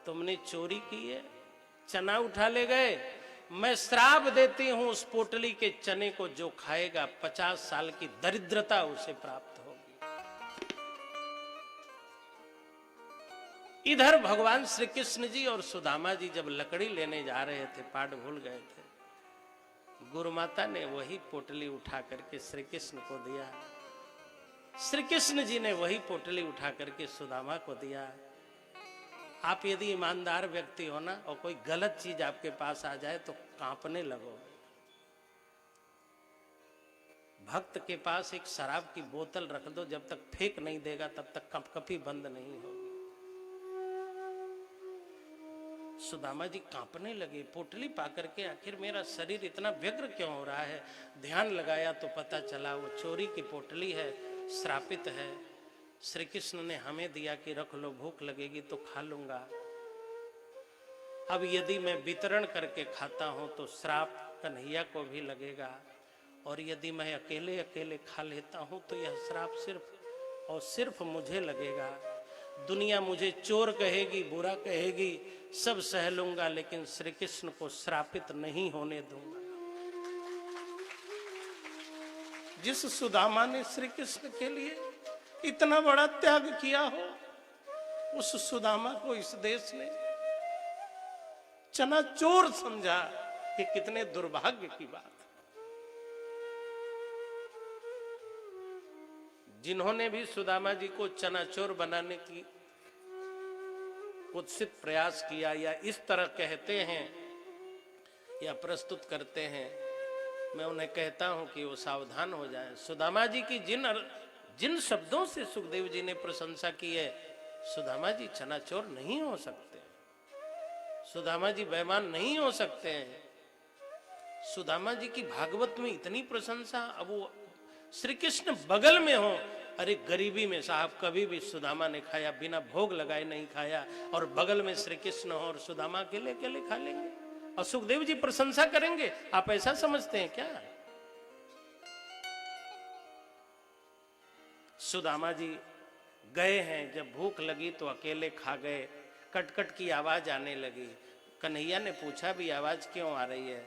तुमने चोरी की है, चना उठा ले गए, मैं श्राप देती हूं उस पोटली के चने को, जो खाएगा 50 साल की दरिद्रता उसे प्राप्त होगी। इधर भगवान श्री कृष्ण जी और सुदामा जी जब लकड़ी लेने जा रहे थे, पाट भूल गए थे, गुरु माता ने वही पोटली उठा करके श्री कृष्ण को दिया, श्री कृष्ण जी ने वही पोटली उठा करके सुदामा को दिया। आप यदि ईमानदार व्यक्ति हो ना, और कोई गलत चीज आपके पास आ जाए तो कांपने लगोगे। भक्त के पास एक शराब की बोतल रख दो, जब तक फेंक नहीं देगा तब तक कभी बंद नहीं होगी। सुदामा जी कांपने लगे, पोटली पाकर के आखिर मेरा शरीर इतना व्यग्र क्यों हो रहा है। ध्यान लगाया तो पता चला वो चोरी की पोटली है, श्रापित है। श्री कृष्ण ने हमें दिया कि रख लो, भूख लगेगी तो खा लूंगा। अब यदि मैं वितरण करके खाता हूं तो श्राप कन्हैया को भी लगेगा, और यदि मैं अकेले अकेले खा लेता हूं तो यह श्राप सिर्फ और सिर्फ मुझे लगेगा। दुनिया मुझे चोर कहेगी, बुरा कहेगी, सब सह लूंगा, लेकिन श्री कृष्ण को श्रापित नहीं होने दूंगा। जिस सुदामा ने श्री कृष्ण के लिए इतना बड़ा त्याग किया हो, उस सुदामा को इस देश ने चनाचोर समझा, ये कितने दुर्भाग्य की बात। जिन्होंने भी सुदामा जी को चनाचोर बनाने की कुत्सित प्रयास किया, या इस तरह कहते हैं या प्रस्तुत करते हैं, मैं उन्हें कहता हूं कि वो सावधान हो जाएं। सुदामा जी की जिन शब्दों से सुखदेव जी ने प्रशंसा की है, सुदामा जी चनाचोर नहीं हो सकते, सुदामा जी बेईमान नहीं हो सकते हैं। सुदामा जी की भागवत में इतनी प्रशंसा, अब वो श्री कृष्ण बगल में हो, अरे गरीबी में साहब कभी भी सुदामा ने खाया, बिना भोग लगाए नहीं खाया, और बगल में श्री कृष्ण हो और सुदामा अकेले अकेले खा लेंगे और सुखदेव जी प्रशंसा करेंगे, आप ऐसा समझते हैं क्या? सुदामा जी गए हैं, जब भूख लगी तो अकेले खा गए, कटकट की आवाज आने लगी। कन्हैया ने पूछा भी आवाज क्यों आ रही है,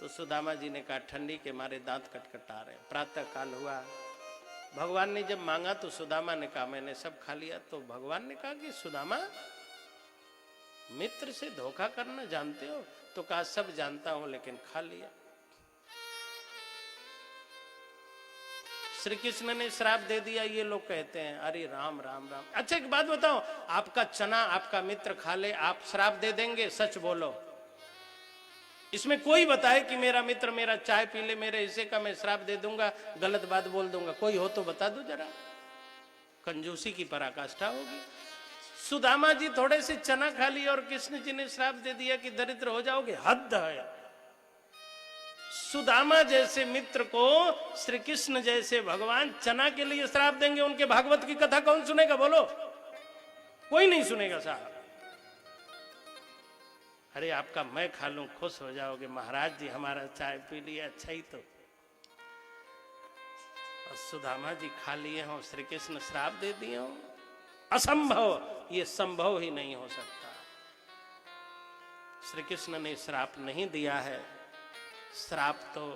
तो सुदामा जी ने कहा ठंडी के मारे दांत कटकटा रहे। प्रातः काल हुआ, भगवान ने जब मांगा तो सुदामा ने कहा मैंने सब खा लिया। तो भगवान ने कहा कि सुदामा, मित्र से धोखा करना जानते हो? तो कहा सब जानता हूं, लेकिन खा लिया। श्री कृष्ण ने श्राप दे दिया, ये लोग कहते हैं अरे राम राम राम। अच्छा एक बात बताओ, आपका चना आपका मित्र खा ले, आप श्राप दे देंगे? सच बोलो, इसमें कोई बताए कि मेरा मित्र मेरा चाय पी ले, मेरे हिस्से का मैं श्राप दे दूंगा, गलत बात बोल दूंगा? कोई हो तो बता दो जरा, कंजूसी की पराकाष्ठा होगी। सुदामा जी थोड़े से चना खा लिया और कृष्ण जी ने श्राप दे दिया कि दरिद्र हो जाओगे, हद है। सुदामा जैसे मित्र को श्री कृष्ण जैसे भगवान चना के लिए श्राप देंगे? उनके भागवत की कथा कौन सुनेगा? बोलो, कोई नहीं सुनेगा साहब। अरे आपका मैं खा लूं, खुश हो जाओगे, महाराज जी हमारा चाय पी लिया, अच्छा ही तो। और सुदामा जी खा लिए हों, श्री कृष्ण श्राप दे दिए हों, असंभव, ये संभव ही नहीं हो सकता। श्री कृष्ण ने श्राप नहीं दिया है, श्राप तो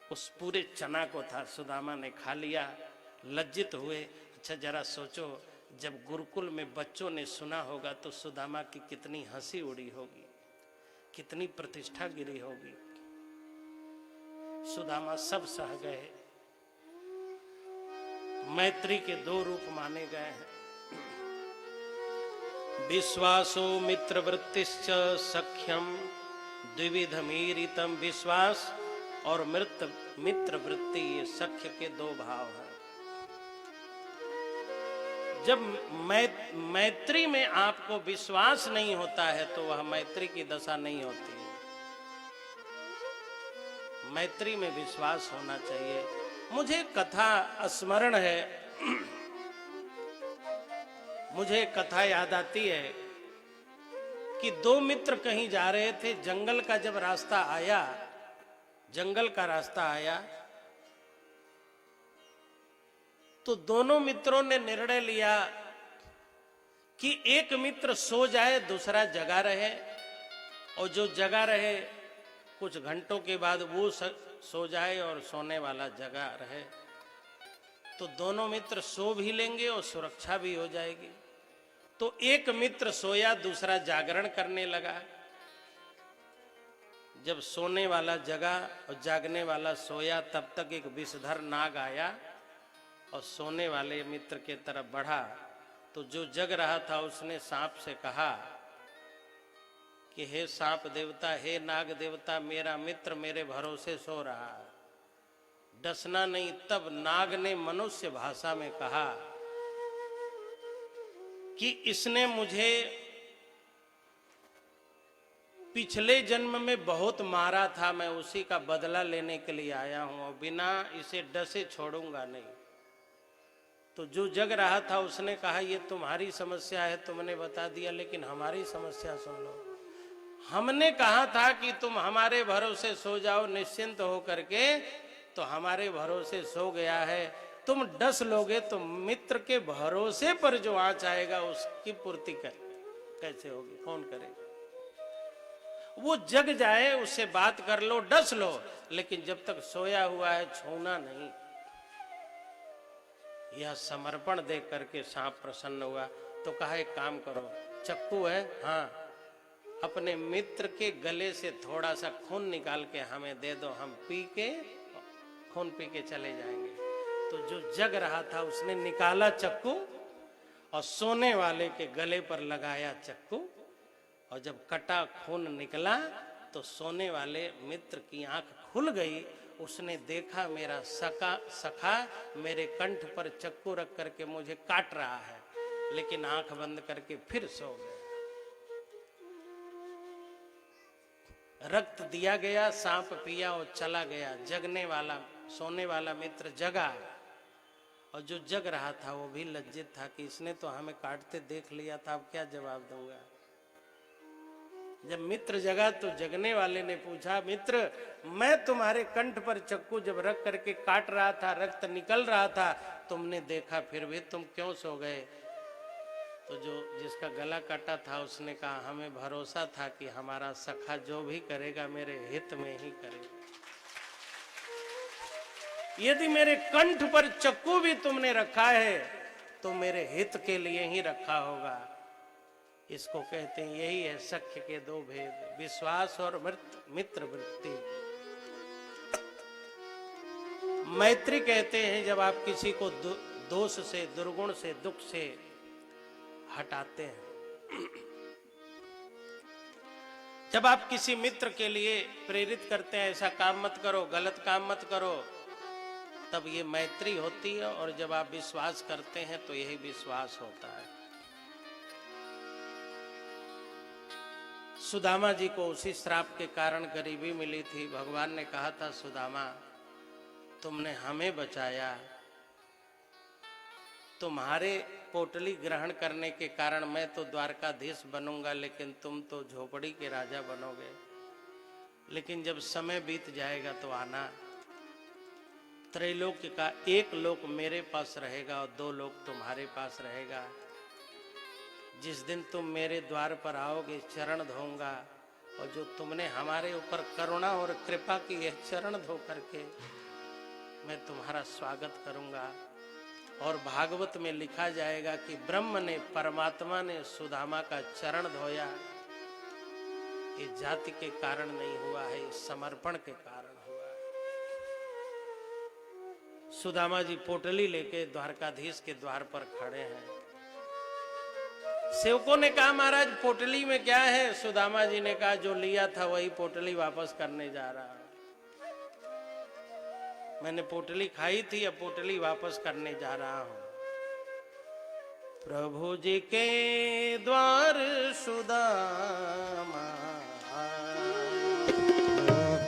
उस पूरे चना को था, सुदामा ने खा लिया, लज्जित हुए। अच्छा जरा सोचो, जब गुरुकुल में बच्चों ने सुना होगा तो सुदामा की कितनी हंसी उड़ी होगी, कितनी प्रतिष्ठा गिरी होगी। सुदामा सब सह गए। मैत्री के दो रूप माने गए हैं, विश्वासो मित्र वृत्तिश्च सख्यम द्विविधमीरितम। विश्वास और मित्र वृत्ति, ये सख्य के दो भाव हैं। जब मैत्री में आपको विश्वास नहीं होता है तो वह मैत्री की दशा नहीं होती है। मैत्री में विश्वास होना चाहिए। मुझे कथा स्मरण है, मुझे कथा याद आती है कि दो मित्र कहीं जा रहे थे, जंगल का जब रास्ता आया, जंगल का रास्ता आया तो दोनों मित्रों ने निर्णय लिया कि एक मित्र सो जाए दूसरा जगा रहे, और जो जगा रहे कुछ घंटों के बाद वो सो जाए और सोने वाला जगा रहे, तो दोनों मित्र सो भी लेंगे और सुरक्षा भी हो जाएगी। तो एक मित्र सोया, दूसरा जागरण करने लगा। जब सोने वाला जगा और जागने वाला सोया, तब तक एक विषधर नाग आया और सोने वाले मित्र के तरफ बढ़ा। तो जो जग रहा था उसने सांप से कहा कि हे सांप देवता, हे नाग देवता, मेरा मित्र मेरे भरोसे सो रहा है, डसना नहीं। तब नाग ने मनुष्य भाषा में कहा कि इसने मुझे पिछले जन्म में बहुत मारा था, मैं उसी का बदला लेने के लिए आया हूं और बिना इसे डसे छोड़ूंगा नहीं। तो जो जग रहा था उसने कहा ये तुम्हारी समस्या है, तुमने बता दिया, लेकिन हमारी समस्या सुन लो। हमने कहा था कि तुम हमारे भरोसे सो जाओ निश्चिंत हो करके, तो हमारे भरोसे सो गया है। तुम डस लोगे तो मित्र के भरोसे पर जो आंच आएगा उसकी पूर्ति कैसे होगी, कौन करेगा? वो जग जाए, उससे बात कर लो, डस लो, लेकिन जब तक सोया हुआ है छूना नहीं। यह समर्पण देख करके सांप प्रसन्न हुआ। तो कहा एक काम करो, चक्कू है, हाँ, अपने मित्र के गले से थोड़ा सा खून निकाल के हमें दे दो, हम पी के खून पी के चले जाएंगे। तो जो जग रहा था उसने निकाला चक्कू और सोने वाले के गले पर लगाया चक्कू, और जब कटा खून निकला तो सोने वाले मित्र की आंख खुल गई। उसने देखा मेरा सखा मेरे कंठ पर चक्कू रख करके मुझे काट रहा है, लेकिन आंख बंद करके फिर सो गया। रक्त दिया गया, सांप पिया और चला गया। जगने वाला, सोने वाला मित्र जगा, और जो जग रहा था वो भी लज्जित था कि इसने तो हमें काटते देख लिया था, अब क्या जवाब दूंगा। जब मित्र जगा तो जगने वाले ने पूछा, मित्र, मैं तुम्हारे कंठ पर चक्कू जब रख करके काट रहा था, रक्त निकल रहा था, तुमने देखा, फिर भी तुम क्यों सो गए? तो जो जिसका गला काटा था उसने कहा, हमें भरोसा था कि हमारा सखा जो भी करेगा मेरे हित में ही करेगा। यदि मेरे कंठ पर चक्कू भी तुमने रखा है तो मेरे हित के लिए ही रखा होगा। इसको कहते हैं, यही है सख्य के दो भेद, विश्वास और मित्र वृत्ति। मैत्री कहते हैं जब आप किसी को दोष से, दुर्गुण से, दुख से हटाते हैं। जब आप किसी मित्र के लिए प्रेरित करते हैं, ऐसा काम मत करो, गलत काम मत करो, तब ये मैत्री होती है। और जब आप विश्वास करते हैं तो यही विश्वास होता है। सुदामा जी को उसी श्राप के कारण गरीबी मिली थी। भगवान ने कहा था, सुदामा, तुमने हमें बचाया, तुम्हारे पोटली ग्रहण करने के कारण मैं तो द्वारकाधीश बनूंगा, लेकिन तुम तो झोपड़ी के राजा बनोगे। लेकिन जब समय बीत जाएगा तो आना, त्रैलोक्य का एक लोक मेरे पास रहेगा और दो लोक तुम्हारे पास रहेगा। जिस दिन तुम मेरे द्वार पर आओगे, चरण धोऊंगा, और जो तुमने हमारे ऊपर करुणा और कृपा की है, चरण धो करके मैं तुम्हारा स्वागत करूंगा। और भागवत में लिखा जाएगा कि ब्रह्म ने, परमात्मा ने सुदामा का चरण धोया। ये जाति के कारण नहीं हुआ है, ये समर्पण के कारण हुआ है। सुदामा जी पोटली लेके द्वारकाधीश के द्वार पर खड़े हैं। सेवकों ने कहा, महाराज पोटली में क्या है? सुदामा जी ने कहा, जो लिया था वही पोटली वापस करने जा रहा है। मैंने पोटली खाई थी, अब पोटली वापस करने जा रहा हूं। प्रभु जी के द्वार सुदामा,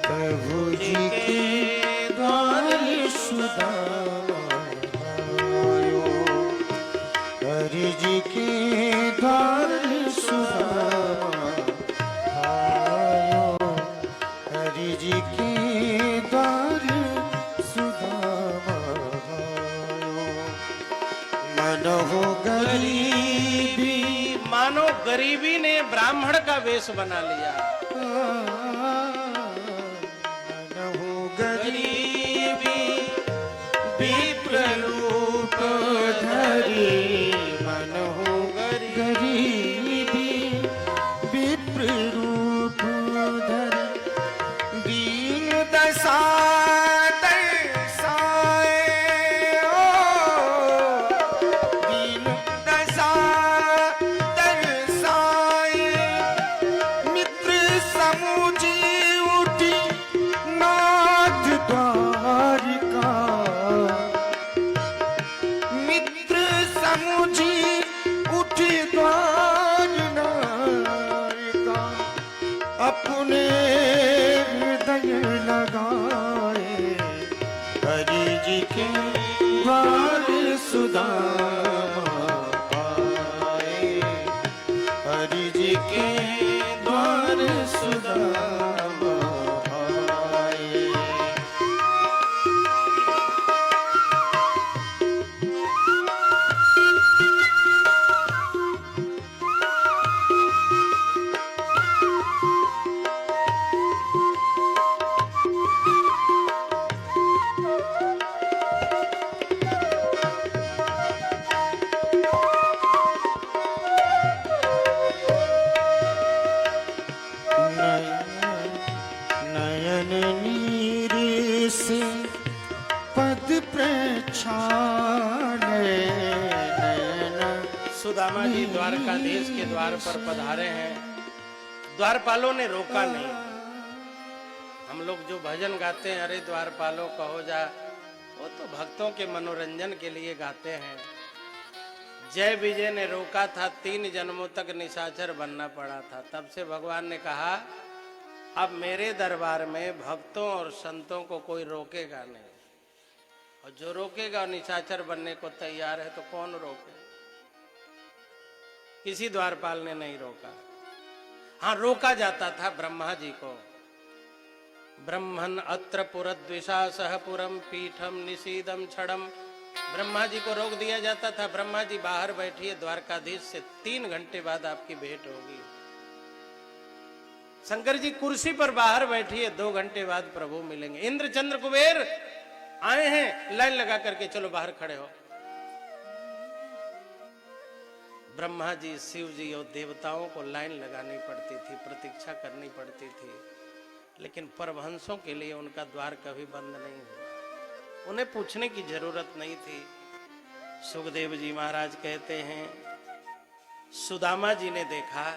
प्रभु जी के द्वार सुदामा, हरि जी के द्वार सुदामा आयो, हरि जी के द्वार सुदामा आयो। मन हो गरीबी मानो गरीबी ने ब्राह्मण का वेश बना लिया। मनहु गरीबी विप्र रूप धरी, मनहु गरीबी विप्र रूप धरी, दीन दशा दर्शाए, ओ दीन दशा दर्शाए, मित्र समुझी उठी नाथ द्वारिका, मित्र समुझी उठी द्वारिका, अपने हृदय लगाए, हरि जी के द्वार सुदामा पाए, हरि जी के द्वार सुदामा पाए। नयन नीर से पद प्रछाने, नयन सुदामा जी द्वारकाधीश के द्वार पर पधारे हैं। द्वारपालों ने रोका नहीं। हम लोग जो भजन गाते हैं, अरे द्वारपालों कहो जा, वो तो भक्तों के मनोरंजन के लिए गाते हैं। जय विजय ने रोका था, 3 जन्मों तक निशाचर बनना पड़ा था। तब से भगवान ने कहा अब मेरे दरबार में भक्तों और संतों को कोई रोकेगा नहीं, और जो रोकेगा निशाचर बनने को तैयार है तो कौन रोके। किसी द्वारपाल ने नहीं रोका। हाँ, रोका जाता था ब्रह्मा जी को। ब्रह्मन अत्र पुरद्विषा सह पुरम पीठम निषीदम छड़म, ब्रह्मा जी को रोक दिया जाता था। ब्रह्मा जी बाहर बैठिए, द्वारकाधीश से 3 घंटे बाद आपकी भेंट होगी। शंकर जी कुर्सी पर बाहर बैठिए, 2 घंटे बाद प्रभु मिलेंगे। इंद्र चंद्र कुबेर आए हैं, लाइन लगा करके चलो बाहर खड़े हो। ब्रह्मा जी, शिव जी और देवताओं को लाइन लगानी पड़ती थी, प्रतीक्षा करनी पड़ती थी। लेकिन परमहंसों के लिए उनका द्वार कभी बंद नहीं हुआ। उन्हें पूछने की जरूरत नहीं थी। सुखदेव जी महाराज कहते हैं, सुदामा जी ने देखा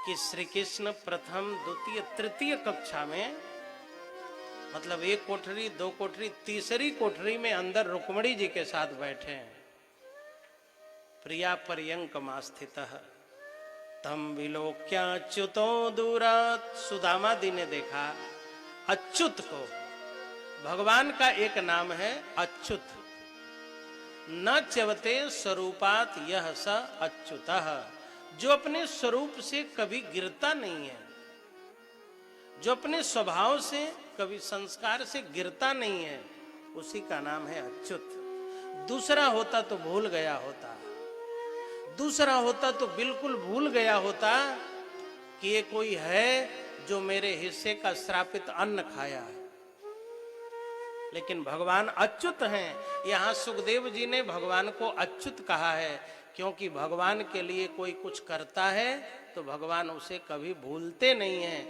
कि श्री कृष्ण प्रथम, द्वितीय, तृतीय कक्षा में, मतलब 1 कोठरी 2 कोठरी, तीसरी कोठरी में अंदर रुक्मणी जी के साथ बैठे हैं। प्रिया पर्यंकमास्थितः तम विलोक्याच्युतो दूरात्, सुदामा जी ने देखा अच्युत को। भगवान का एक नाम है अच्युत। न च्यवते स्वरूपात यह स अच्युतः, जो अपने स्वरूप से कभी गिरता नहीं है, जो अपने स्वभाव से, कभी संस्कार से गिरता नहीं है, उसी का नाम है अच्युत। दूसरा होता तो भूल गया होता, दूसरा होता तो बिल्कुल भूल गया होता कि ये कोई है जो मेरे हिस्से का श्रापित अन्न खाया है। लेकिन भगवान अच्युत हैं। यहां सुखदेव जी ने भगवान को अच्युत कहा है, क्योंकि भगवान के लिए कोई कुछ करता है तो भगवान उसे कभी भूलते नहीं हैं।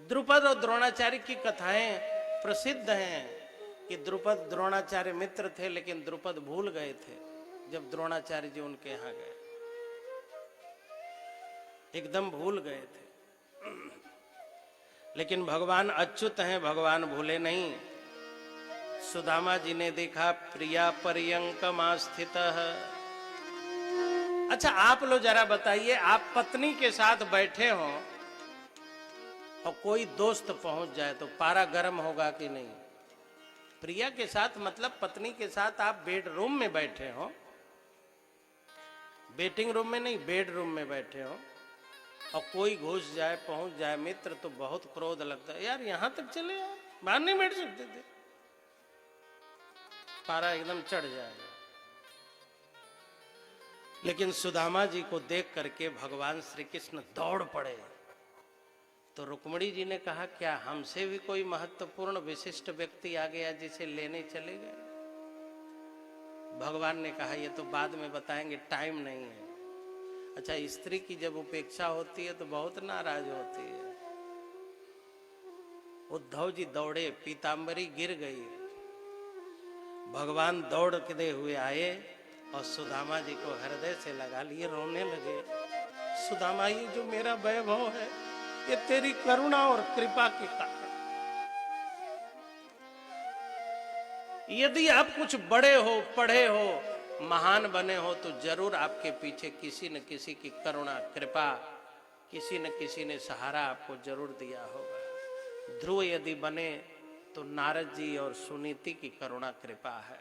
द्रुपद और द्रोणाचार्य की कथाएं प्रसिद्ध हैं कि द्रुपद द्रोणाचार्य मित्र थे, लेकिन द्रुपद भूल गए थे जब द्रोणाचार्य जी उनके यहां गए, एकदम भूल गए थे। लेकिन भगवान अच्युत हैं, भगवान भूले नहीं। सुदामा जी ने देखा प्रिया पर्यंकमास्थितः। अच्छा, आप लोग जरा बताइए, आप पत्नी के साथ बैठे हो और कोई दोस्त पहुंच जाए तो पारा गर्म होगा कि नहीं? प्रिया के साथ मतलब पत्नी के साथ आप बेडरूम में बैठे हो, वेटिंग रूम में नहीं, बेडरूम में बैठे हो, और कोई घुस जाए, पहुंच जाए मित्र, तो बहुत क्रोध लगता है। यार यहां तक चले यार, बाहर नहीं बैठ सकते थे। पारा एकदम चढ़ जाएगा। लेकिन सुदामा जी को देख करके भगवान श्री कृष्ण दौड़ पड़े। तो रुक्मिणी जी ने कहा, क्या हमसे भी कोई महत्वपूर्ण विशिष्ट व्यक्ति आ गया जिसे लेने चले गए? भगवान ने कहा, ये तो बाद में बताएंगे, टाइम नहीं है। अच्छा, स्त्री की जब उपेक्षा होती है तो बहुत नाराज होती है। उद्धव जी दौड़े, पीतांबरी गिर गई, भगवान दौड़ते हुए आए और सुदामा जी को हृदय से लगा लिए, रोने लगे। सुदामा, ये जो मेरा वैभव है ये तेरी करुणा और कृपा के कारण। यदि आप कुछ बड़े हो, पढ़े हो, महान बने हो तो जरूर आपके पीछे किसी न किसी की करुणा, कृपा, किसी न किसी ने सहारा आपको जरूर दिया होगा। ध्रुव यदि बने तो नारद जी और सुनीति की करुणा कृपा है।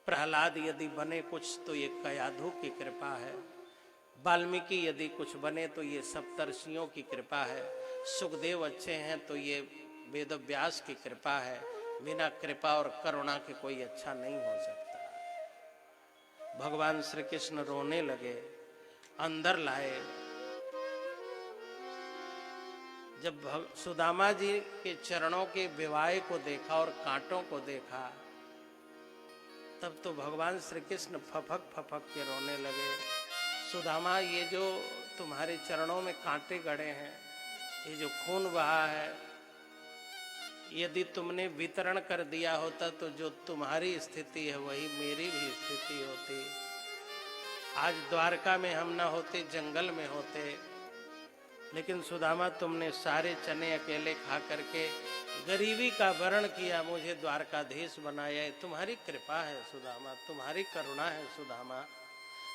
प्रहलाद यदि बने कुछ तो ये कयाधु की कृपा है। वाल्मीकि यदि कुछ बने तो ये सप्तर्षियों की कृपा है। सुखदेव अच्छे हैं तो ये वेदव्यास की कृपा है। बिना कृपा और करुणा के कोई अच्छा नहीं हो सकता। भगवान श्री कृष्ण रोने लगे, अंदर लाए। जब सुदामा जी के चरणों के विवाह को देखा और कांटों को देखा, तब तो भगवान श्री कृष्ण फफक फफक के रोने लगे। सुदामा, ये जो तुम्हारे चरणों में कांटे गड़े हैं, ये जो खून बहा है, यदि तुमने वितरण कर दिया होता तो जो तुम्हारी स्थिति है वही मेरी भी स्थिति होती। आज द्वारका में हम ना होते, जंगल में होते। लेकिन सुदामा, तुमने सारे चने अकेले खा करके गरीबी का वरण किया, मुझे द्वारकाधीश बनाया। है तुम्हारी कृपा है सुदामा, तुम्हारी करुणा है सुदामा।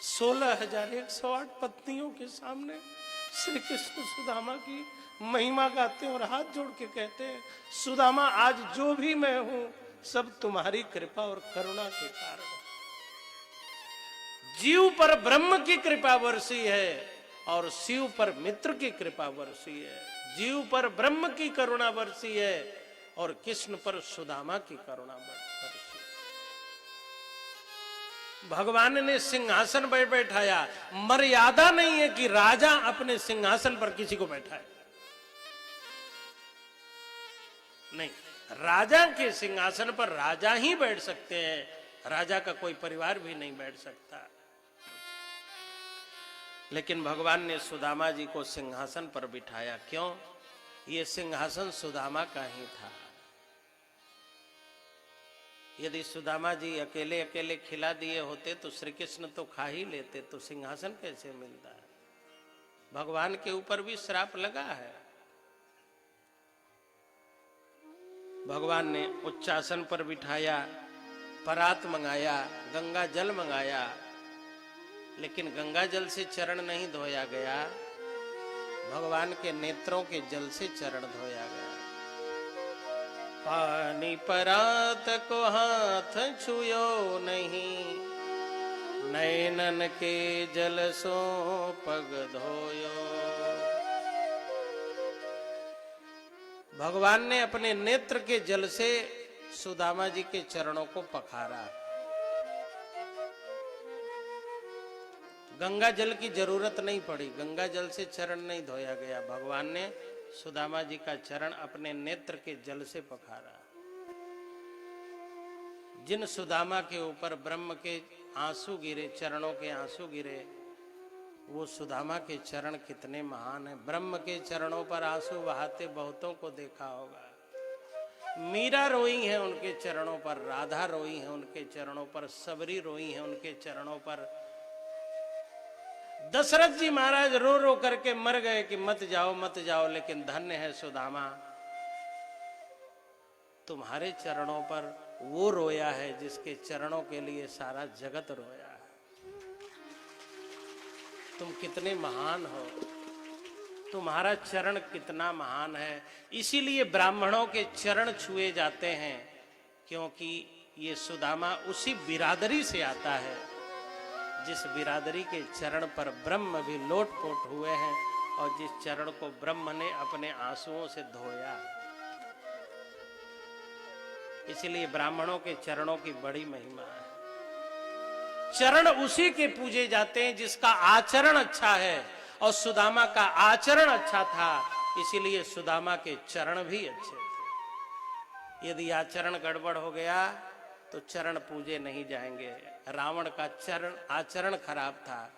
16,108 पत्नियों के सामने श्री कृष्ण सुदामा की महिमा गाते हैं और हाथ जोड़ के कहते हैं, सुदामा, आज जो भी मैं हूं सब तुम्हारी कृपा और करुणा के कारण। जीव पर ब्रह्म की कृपा बरसी है और शिव पर मित्र की कृपा बरसी है। जीव पर ब्रह्म की करुणा बरसी है और कृष्ण पर सुदामा की करुणा बरसी। भगवान ने सिंहासन पर बैठाया। मर्यादा नहीं है कि राजा अपने सिंहासन पर किसी को बैठाए, नहीं, राजा के सिंहासन पर राजा ही बैठ सकते हैं, राजा का कोई परिवार भी नहीं बैठ सकता। लेकिन भगवान ने सुदामा जी को सिंहासन पर बिठाया। क्यों? ये सिंहासन सुदामा का ही था। यदि सुदामा जी अकेले अकेले खिला दिए होते तो श्री कृष्ण तो खा ही लेते, तो सिंहासन कैसे मिलता है? भगवान के ऊपर भी श्राप लगा है। भगवान ने उच्चासन पर बिठाया, परात मंगाया, गंगा जल मंगाया, लेकिन गंगा जल से चरण नहीं धोया गया, भगवान के नेत्रों के जल से चरण धोया गया। पानी परात को हाथ छुयो नहीं, नैनन के जल सो पग धोयो। भगवान ने अपने नेत्र के जल से सुदामा जी के चरणों को पखारा। गंगा जल की जरूरत नहीं पड़ी, गंगा जल से चरण नहीं धोया गया, भगवान ने सुदामा जी का चरण अपने नेत्र के जल से पखारा। जिन सुदामा के ऊपर ब्रह्म के आंसू गिरे, चरणों के आंसू गिरे, वो सुदामा के चरण कितने महान हैं। ब्रह्म के चरणों पर आंसू बहाते बहुतों को देखा होगा। मीरा रोई है उनके चरणों पर, राधा रोई है उनके चरणों पर, सबरी रोई है उनके चरणों पर। दशरथ जी महाराज रो रो करके मर गए कि मत जाओ मत जाओ, लेकिन धन्य है सुदामा, तुम्हारे चरणों पर वो रोया है जिसके चरणों के लिए सारा जगत रोया है। तुम कितने महान हो, तुम्हारा चरण कितना महान है। इसीलिए ब्राह्मणों के चरण छुए जाते हैं, क्योंकि ये सुदामा उसी बिरादरी से आता है जिस बिरादरी के चरण पर ब्रह्म भी लोटपोट हुए हैं और जिस चरण को ब्रह्म ने अपने आंसुओं से धोया। इसलिए ब्राह्मणों के चरणों की बड़ी महिमा है। चरण उसी के पूजे जाते हैं जिसका आचरण अच्छा है, और सुदामा का आचरण अच्छा था, इसीलिए सुदामा के चरण भी अच्छे थे। यदि आचरण गड़बड़ हो गया तो चरण पूजे नहीं जाएंगे। रावण का चरण आचरण खराब था,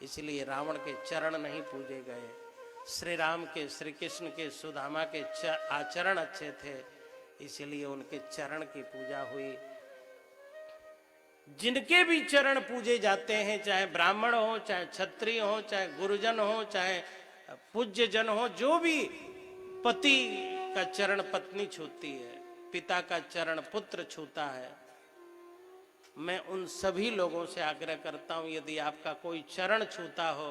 इसलिए रावण के चरण नहीं पूजे गए। श्री राम के, श्री कृष्ण के, सुदामा के आचरण अच्छे थे, इसलिए उनके चरण की पूजा हुई। जिनके भी चरण पूजे जाते हैं, चाहे ब्राह्मण हो, चाहे क्षत्रिय हो, चाहे गुरुजन हो, चाहे पूज्य जन हो, जो भी पति का चरण पत्नी छूती है, पिता का चरण पुत्र छूता है, मैं उन सभी लोगों से आग्रह करता हूं, यदि आपका कोई चरण छूता हो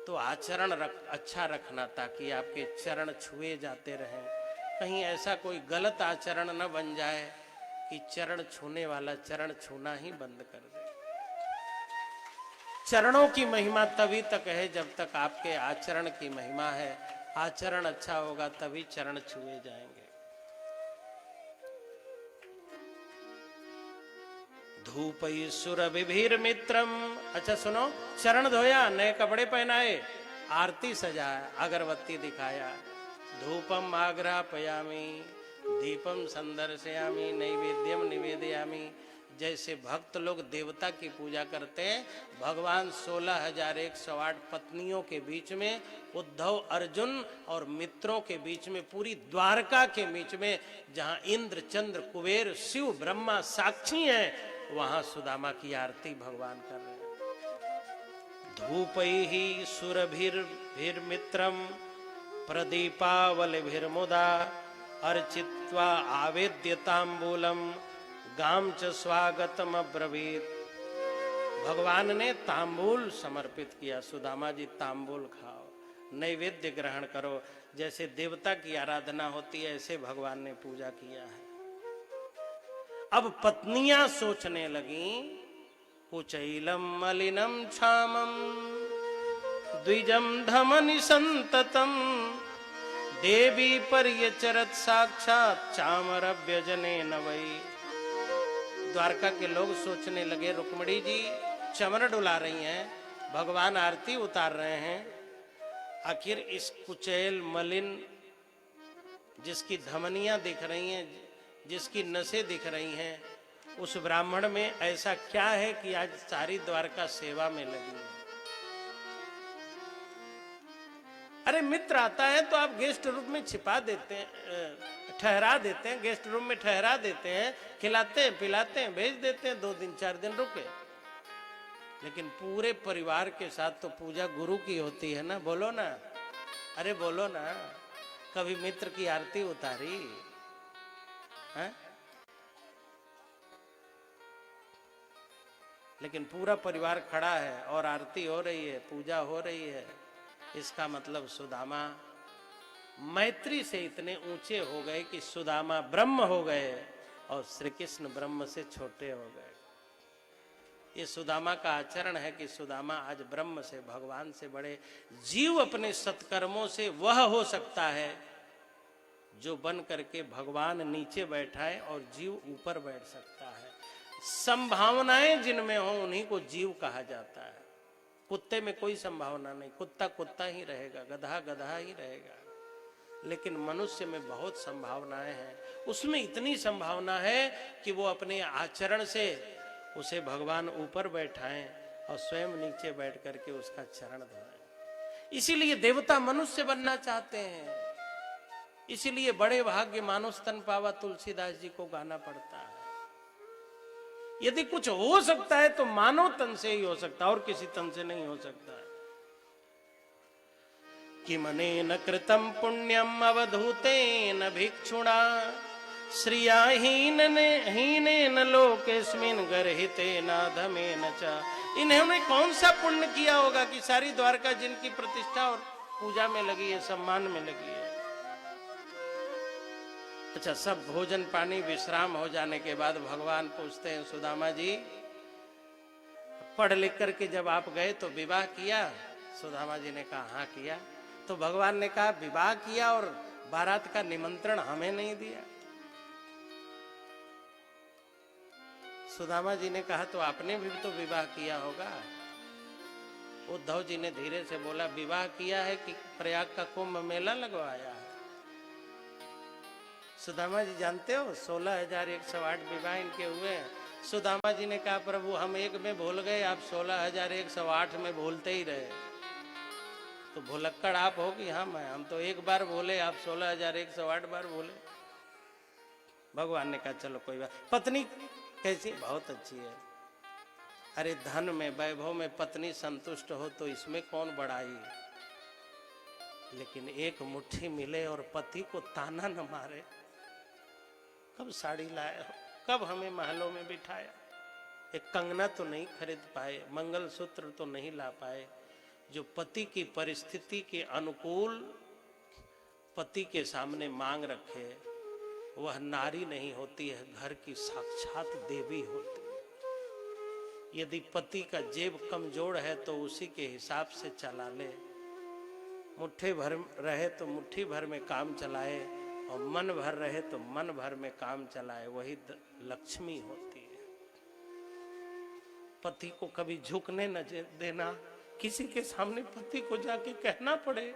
तो आचरण अच्छा रखना, ताकि आपके चरण छुए जाते रहें। कहीं ऐसा कोई गलत आचरण न बन जाए कि चरण छूने वाला चरण छूना ही बंद कर दे। चरणों की महिमा तभी तक है जब तक आपके आचरण की महिमा है। आचरण अच्छा होगा तभी चरण छुए जाएंगे। धूपई सुरभिर मित्रम। अच्छा सुनो, चरण धोया, नए कपड़े पहनाए, आरती सजाया, अगरबत्ती दिखाया, धूपम आग्रापयामी दीपम संदर्शयामी नैवेद्यम निवेदयामी। जैसे भक्त लोग देवता की पूजा करते हैं, भगवान 16,108 पत्नियों के बीच में, उद्धव अर्जुन और मित्रों के बीच में, पूरी द्वारका के बीच में, जहां इंद्र चंद्र कुबेर शिव ब्रह्मा साक्षी हैं, वहां सुदामा की आरती भगवान कर रहे हैं। धूपैहि सुरभिर मित्रम प्रदीपावलिभिर्मुदा अर्चित्वा आवेद्य तांबूलम गाम च स्वागतम अब्रवीत। भगवान ने तांबूल समर्पित किया। सुदामा जी तांबूल खाओ, नैवेद्य ग्रहण करो। जैसे देवता की आराधना होती है, ऐसे भगवान ने पूजा किया है। अब पत्नियां सोचने लगी, कुचैलम मलिनम क्षामम द्विजम धमनि संततम देवी पर्यचरत साक्षात चामरव्यजने नवई। द्वारका के लोग सोचने लगे, रुक्मिणी जी चमर डुला रही हैं, भगवान आरती उतार रहे हैं, आखिर इस कुचैल मलिन, जिसकी धमनियां दिख रही हैं, जिसकी नसें दिख रही हैं, उस ब्राह्मण में ऐसा क्या है कि आज सारी द्वारका सेवा में लगी है। अरे मित्र आता है तो आप गेस्ट रूम में छिपा देते हैं, ठहरा देते हैं, गेस्ट रूम में ठहरा देते हैं, खिलाते हैं, पिलाते हैं, भेज देते हैं, 2 दिन 4 दिन रुके। लेकिन पूरे परिवार के साथ तो पूजा गुरु की होती है ना, बोलो ना, अरे बोलो ना, कभी मित्र की आरती उतारी है? लेकिन पूरा परिवार खड़ा है और आरती हो रही है, पूजा हो रही है। इसका मतलब सुदामा मैत्री से इतने ऊंचे हो गए कि सुदामा ब्रह्म हो गए और श्री कृष्ण ब्रह्म से छोटे हो गए। ये सुदामा का आचरण है कि सुदामा आज ब्रह्म से, भगवान से बड़े। जीव अपने सत्कर्मों से वह हो सकता है जो बन करके भगवान नीचे बैठाए और जीव ऊपर बैठ सकता है। संभावनाएं जिनमें हो उन्हीं को जीव कहा जाता है। कुत्ते में कोई संभावना नहीं, कुत्ता कुत्ता ही रहेगा, गधा गधा ही रहेगा। लेकिन मनुष्य में बहुत संभावनाएं हैं। उसमें इतनी संभावना है कि वो अपने आचरण से उसे भगवान ऊपर बैठाएं और स्वयं नीचे बैठ करके उसका चरण धोएं। इसीलिए देवता मनुष्य बनना चाहते हैं। इसीलिए बड़े भाग्य मानुष तन पावा तुलसीदास जी को गाना पड़ता है। यदि कुछ हो सकता है तो मानव तन से ही हो सकता है, और किसी तन से नहीं हो सकता। किमनेन कृतं पुण्यम अवधूतेन भिक्षुणा श्रिया हीनेन लोकेस्मिन् गर्हितेन अधमेन च। इन्होंने कौन सा पुण्य किया होगा कि सारी द्वारका जिनकी प्रतिष्ठा और पूजा में लगी है, सम्मान में लगी है। अच्छा, सब भोजन पानी विश्राम हो जाने के बाद भगवान पूछते हैं, सुदामा जी पढ़ लिख करके जब आप गए तो विवाह किया? सुदामा जी ने कहा हाँ किया। तो भगवान ने कहा विवाह किया और बारात का निमंत्रण हमें नहीं दिया। सुदामा जी ने कहा तो आपने भी तो विवाह किया होगा। उद्धव जी ने धीरे से बोला, विवाह किया है कि प्रयाग का कुंभ मेला लगवाया है? सुदामा जी जानते हो 16,108 विवाह इनके हुए हैं। सुदामा जी ने कहा, प्रभु हम एक में भूल गए, आप 16,108 में भूलते ही रहे। तो भुलक्कड़ आप हो कि हम तो एक बार भूले, आप 16,108 बार भूले। भगवान ने कहा चलो कोई बात। पत्नी कैसी? बहुत अच्छी है। अरे धन में वैभव में पत्नी संतुष्ट हो तो इसमें कौन बड़ाई, लेकिन एक मुट्ठी मिले और पति को ताना न मारे। कब साड़ी लाए हो, कब हमें महलों में बिठाया, एक कंगना तो नहीं खरीद पाए, मंगलसूत्र तो नहीं ला पाए। जो पति की परिस्थिति के अनुकूल पति के सामने मांग रखे, वह नारी नहीं होती है, घर की साक्षात देवी होती है। यदि पति का जेब कमजोर है तो उसी के हिसाब से चला ले, मुट्ठी भर रहे तो मुट्ठी भर में काम चलाए, और मन भर रहे तो मन भर में काम चलाए, वही लक्ष्मी होती है। पति को कभी झुकने न देना, किसी के सामने पति को जाके कहना पड़े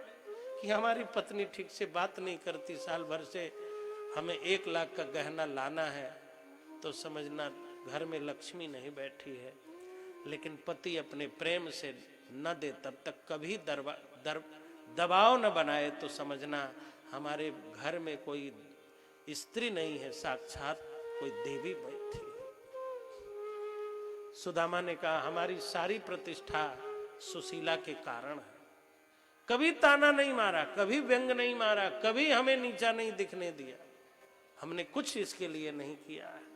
कि हमारी पत्नी ठीक से बात नहीं करती, साल भर से हमें 1 लाख का गहना लाना है, तो समझना घर में लक्ष्मी नहीं बैठी है। लेकिन पति अपने प्रेम से न दे तब तक कभी दबाव न बनाए, तो समझना हमारे घर में कोई स्त्री नहीं है, साक्षात कोई देवी बैठी है। सुदामा ने कहा हमारी सारी प्रतिष्ठा सुशीला के कारण है। कभी ताना नहीं मारा, कभी व्यंग नहीं मारा, कभी हमें नीचा नहीं दिखने दिया। हमने कुछ इसके लिए नहीं किया है।